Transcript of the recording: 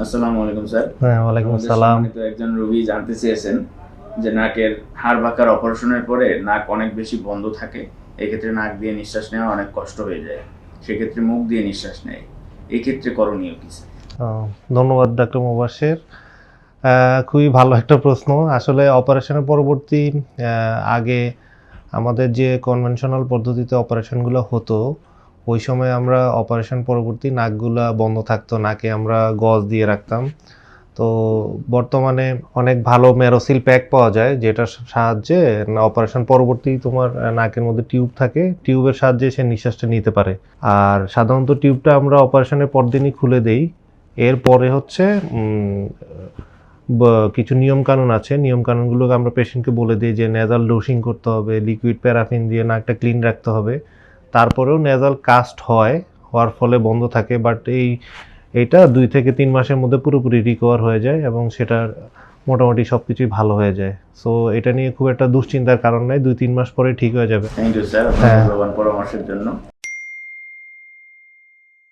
আসসালামু আলাইকুম স্যার। হ্যাঁ, ওয়ালাইকুম আমাদের আসসালাম। সম্মানিত একজন রোগী জানতে চেয়েছেন যে নাকের হাড় বাঁকার অপারেশনের পরে নাক অনেক বেশি বন্ধ থাকে, এক্ষেত্রে নাক দিয়ে নিঃশ্বাস নেওয়া অনেক কষ্ট হয়ে যায়, সেক্ষেত্রে মুখ দিয়ে নিঃশ্বাস নেয়, এক্ষেত্রে করণীয় কি স্যার? ধন্যবাদ ডাক্তার মুবাশির। খুবই ভালো একটা প্রশ্ন। আসলে অপারেশনের পরবর্তী আগে আমাদের যে কনভেনশনাল পদ্ধতিতে অপারেশনগুলো হতো, ওই সময় আমরা অপারেশন পরবর্তী নাকগুলা বন্ধ থাকতো, নাকে আমরা গজ দিয়ে রাখতাম। তো বর্তমানে অনেক ভালো মেরোসিল প্যাক পাওয়া যায়, যেটার সাহায্যে অপারেশন পরবর্তী তোমার নাকের মধ্যে টিউব থাকে, টিউবের সাহায্যে সে নিঃশ্বাসটা নিতে পারে। আর সাধারণত টিউবটা আমরা অপারেশনের পরদিনই খুলে দেই। এরপরে হচ্ছে কিছু নিয়মকানুন আছে, নিয়মকানুনগুলোকে আমরা পেশেন্টকে বলে দিই যে নেজাল ডোসিং করতে হবে, লিকুইড প্যারাফিন দিয়ে নাকটা ক্লিন রাখতে হবে। তারপরেও নেজাল কাস্ট হওয়ার ফলে বন্ধ থাকে, বাট এইটা 2 থেকে 3 মাসের মধ্যে পুরোপুরি রিকভার হয়ে যায় এবং সেটার মোটামুটি সব কিছুই ভালো হয়ে যায়। সো এটা নিয়ে খুব একটা দুশ্চিন্তার কারণ নাই, 2-3 মাস পরে ঠিক হয়ে যাবে। থ্যাংক ইউ স্যার আপনার হ্যাঁ। মূল্যবান পরামর্শের জন্য।